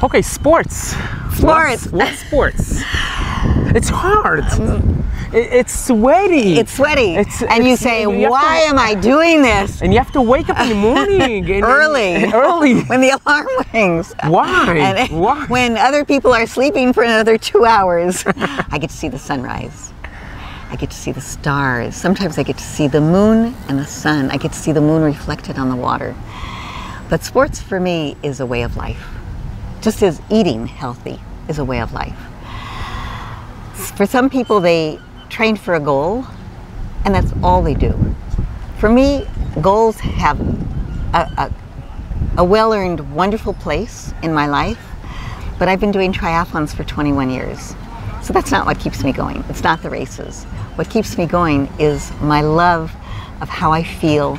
Okay, sports. Sports. What sports? It's hard. It's sweaty. It's sweaty. And you say, why am I doing this? And you have to wake up in the morning. Early. Early. When the alarm rings. Why? And Why? When other people are sleeping for another 2 hours, I get to see the sunrise. I get to see the stars. Sometimes I get to see the moon and the sun. I get to see the moon reflected on the water. But sports for me is a way of life. Just as eating healthy is a way of life. For some people, they train for a goal, and that's all they do. For me, goals have a well-earned, wonderful place in my life, but I've been doing triathlons for 21 years. So that's not what keeps me going. It's not the races. What keeps me going is my love of how I feel,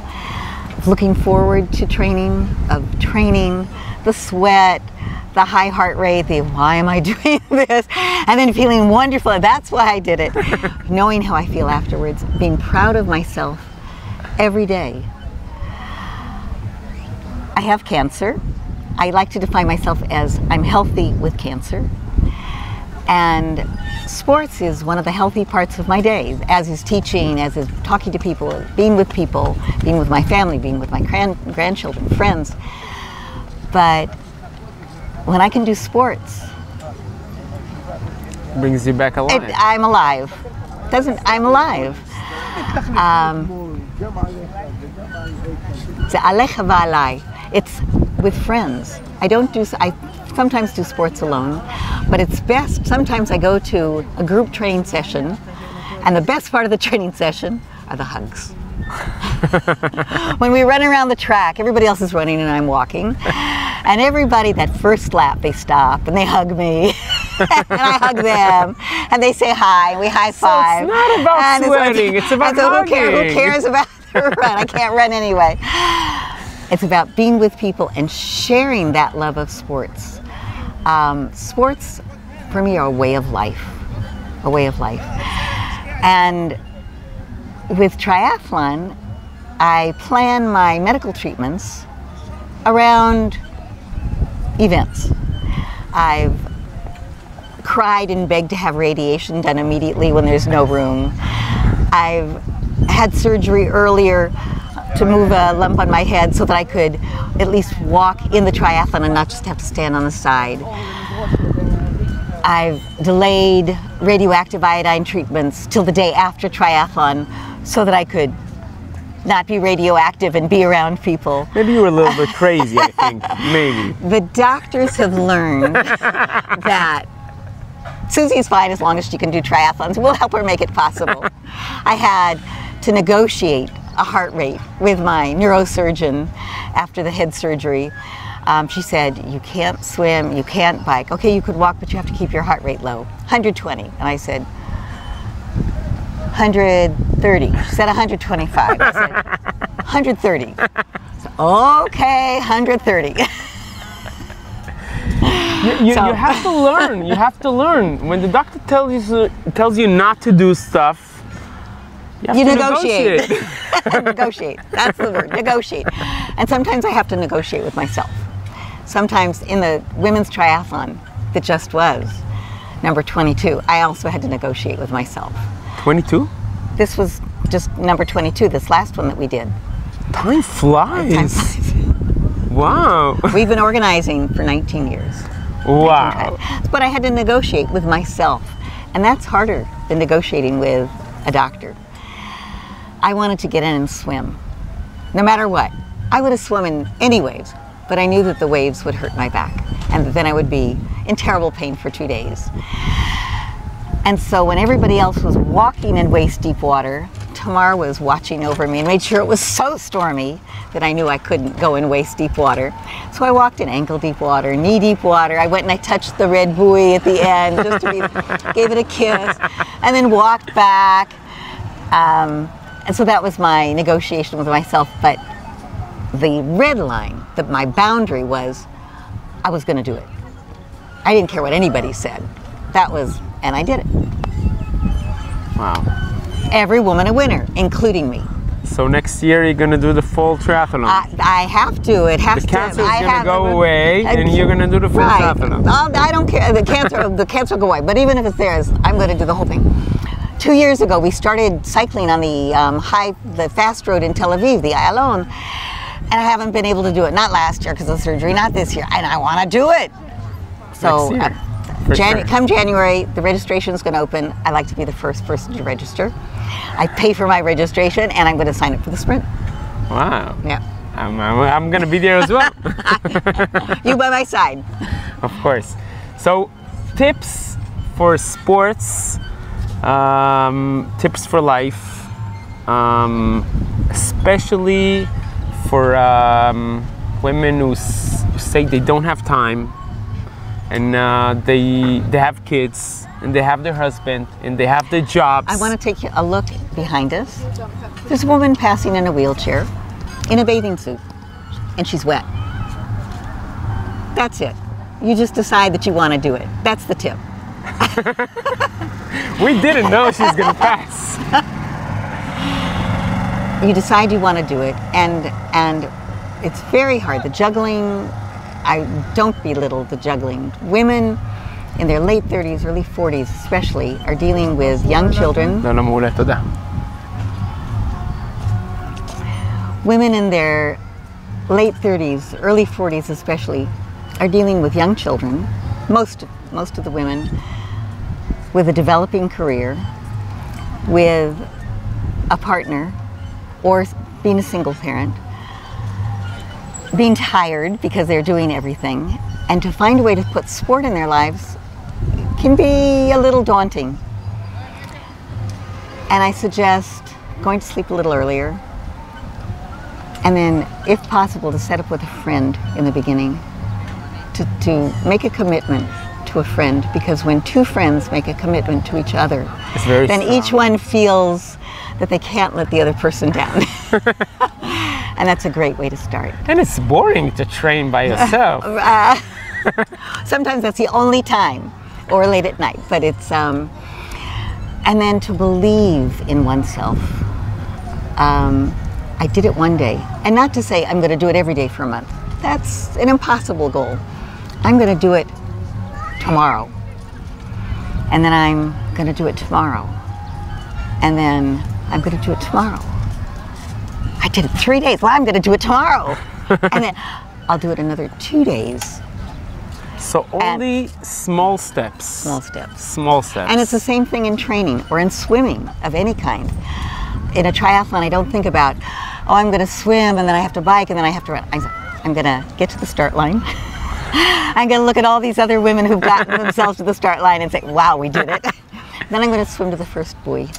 of looking forward to training, the sweat, the high heart rate, the why am I doing this, and then feeling wonderful. That's why I did it. Knowing how I feel afterwards, being proud of myself every day. I have cancer. I like to define myself as I'm healthy with cancer. And sports is one of the healthy parts of my day, as is teaching, as is talking to people, being with my family, being with my grandchildren, friends. But when I can do sports, brings you back alive. I'm alive. I'm alive. It's with friends. I sometimes do sports alone, but it's best. Sometimes I go to a group training session, and the best part of the training session are the hugs. When we run around the track, everybody else is running and I'm walking. And everybody, that first lap, they stop and they hug me. And I hug them. And they say hi, and we high five. So it's not about sweating, it's about hugging. Who cares about the run? I can't run anyway. It's about being with people and sharing that love of sports. Sports, for me, are a way of life. A way of life. And with triathlon, I plan my medical treatments around events. I've cried and begged to have radiation done immediately when there's no room. I've had surgery earlier to move a lump on my head so that I could at least walk in the triathlon and not just have to stand on the side. I've delayed radioactive iodine treatments till the day after triathlon so that I could not be radioactive and be around people. Maybe you were a little bit crazy, I think. Maybe. The doctors have learned that Susie's fine as long as she can do triathlons. We'll help her make it possible. I had to negotiate a heart rate with my neurosurgeon after the head surgery. She said, you can't swim, you can't bike. Okay, you could walk, but you have to keep your heart rate low. 120. And I said, 130. She said 125. I said 130. So, okay, 130. You have to learn. You have to learn. When the doctor tells you not to do stuff, you have to negotiate. Negotiate. That's the word. Negotiate. And sometimes I have to negotiate with myself. Sometimes in the women's triathlon that just was, number 22, I also had to negotiate with myself. 22? This was just number 22, this last one that we did. Time flies. Time flies. Wow. We've been organizing for 19 years. Wow. But I had to negotiate with myself, and that's harder than negotiating with a doctor. I wanted to get in and swim, no matter what. I would have swum in any waves, but I knew that the waves would hurt my back, and then I would be in terrible pain for 2 days. And so when everybody else was walking in waist-deep water, Tamar was watching over me and made sure it was so stormy that I knew I couldn't go in waist-deep water. So I walked in ankle-deep water, knee-deep water. I went and I touched the red buoy at the end, just to gave it a kiss, and then walked back. And so that was my negotiation with myself. But the red line, my boundary was, I was going to do it. I didn't care what anybody said. And I did it. Wow. Every woman a winner, including me. So next year you're gonna do the full triathlon. I have to. It has the to. cancer's gonna go away, and you're gonna do the full triathlon. I don't care. The cancer will go away. But even if it's there, I'm going to do the whole thing. 2 years ago, we started cycling on the fast road in Tel Aviv, the Ayalon, and I haven't been able to do it. Not last year because of surgery, not this year, and I want to do it. So. Come January, the registration is going to open. I like to be the first person to register. I pay for my registration, and I'm going to sign up for the sprint. Wow. Yeah. I'm going to be there as well. You by my side. Of course. So, tips for sports, tips for life, especially for women who say they don't have time. And they have kids, and they have their husband, and they have their jobs. I want to take a look behind us. There's a woman passing in a wheelchair, in a bathing suit, and she's wet. That's it. You just decide that you want to do it. That's the tip. We didn't know she's going to pass. You decide you want to do it, and it's very hard. The juggling. I don't belittle the juggling. Women in their late 30s, early 40s especially, are dealing with young children. Women in their late 30s, early 40s especially, are dealing with young children, most of the women, with a developing career, with a partner, or being a single parent, being tired because they're doing everything, and to find a way to put sport in their lives can be a little daunting. And I suggest going to sleep a little earlier, and then, if possible, to set up with a friend in the beginning, to make a commitment to a friend, because when two friends make a commitment to each other, then each one feels that they can't let the other person down. And that's a great way to start. And it's boring to train by yourself. Sometimes that's the only time, or late at night. But it's, and then to believe in oneself. I did it one day. And not to say I'm going to do it every day for a month. That's an impossible goal. I'm going to do it tomorrow. And then I'm going to do it tomorrow. And then I'm going to do it tomorrow. I did it 3 days. Well, I'm going to do it tomorrow. And then I'll do it another 2 days. So only small steps. Small steps. Small steps. And it's the same thing in training or in swimming of any kind. In a triathlon, I don't think about, oh, I'm going to swim and then I have to bike and then I have to run. I'm going to get to the start line. I'm going to look at all these other women who've gotten themselves to the start line and say, wow, we did it. Then I'm going to swim to the first buoy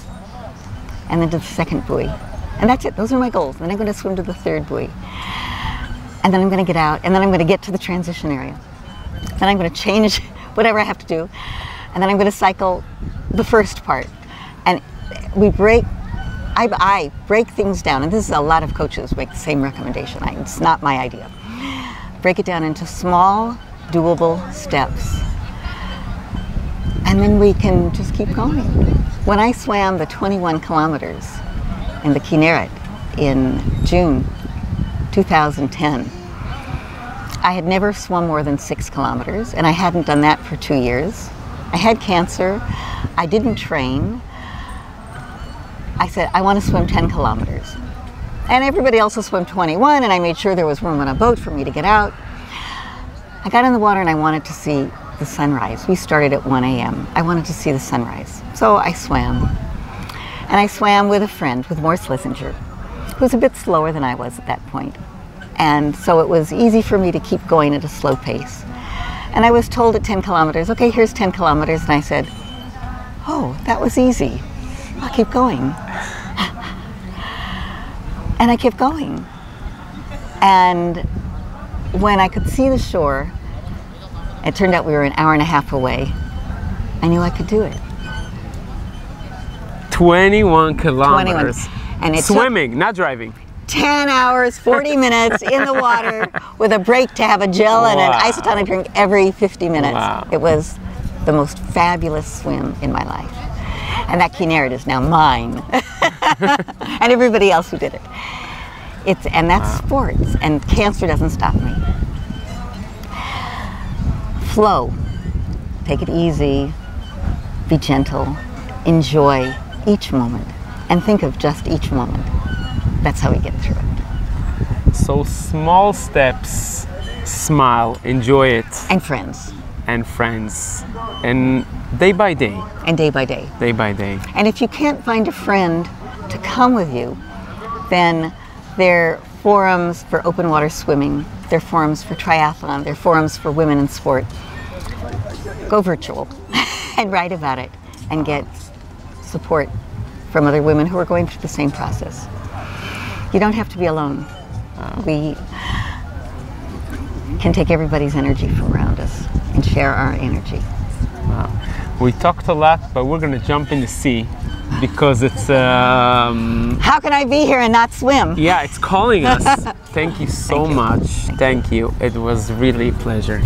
and then to the second buoy. And that's it. Those are my goals. Then I'm going to swim to the third buoy. And then I'm going to get out. And then I'm going to get to the transition area. Then I'm going to change whatever I have to do. And then I'm going to cycle the first part. And I break things down. And this is a lot of coaches make the same recommendation. It's not my idea. Break it down into small, doable steps. And then we can just keep going. When I swam the 21 kilometers in the Kinneret in June 2010, I had never swum more than 6 kilometers, and I hadn't done that for 2 years. I had cancer. I didn't train. I said, I want to swim 10 kilometers. And everybody else will swim 21, and I made sure there was room on a boat for me to get out. I got in the water and I wanted to see the sunrise. We started at 1 a.m. I wanted to see the sunrise. So I swam. And I swam with a friend, with Morris Lissinger, who was a bit slower than I was at that point. And so it was easy for me to keep going at a slow pace. And I was told at 10 kilometers, okay, here's 10 kilometers. And I said, oh, that was easy. I'll keep going. And I kept going. And when I could see the shore, it turned out we were an hour and a half away. I knew I could do it. 21 kilometers. 21. And it swimming, not driving. 10 hours, 40 minutes in the water with a break to have a gel and an isotonic drink every 50 minutes. Wow. It was the most fabulous swim in my life. And that key narrative is now mine. And everybody else who did it. And that's sports, and cancer doesn't stop me. Flow. Take it easy, be gentle, enjoy each moment, and think of just each moment. That's how we get through it. So small steps, smile, enjoy it. And friends. And friends. And day by day. And day by day. Day by day. And if you can't find a friend to come with you, then there are forums for open water swimming, there are forums for triathlon, there are forums for women in sport. Go virtual and write about it and get support from other women who are going through the same process. You don't have to be alone. We can take everybody's energy from around us and share our energy. Wow. We talked a lot, but we're going to jump in the sea because it's... How can I be here and not swim? Yeah, it's calling us. Thank you so much. Thank you. It was really a pleasure.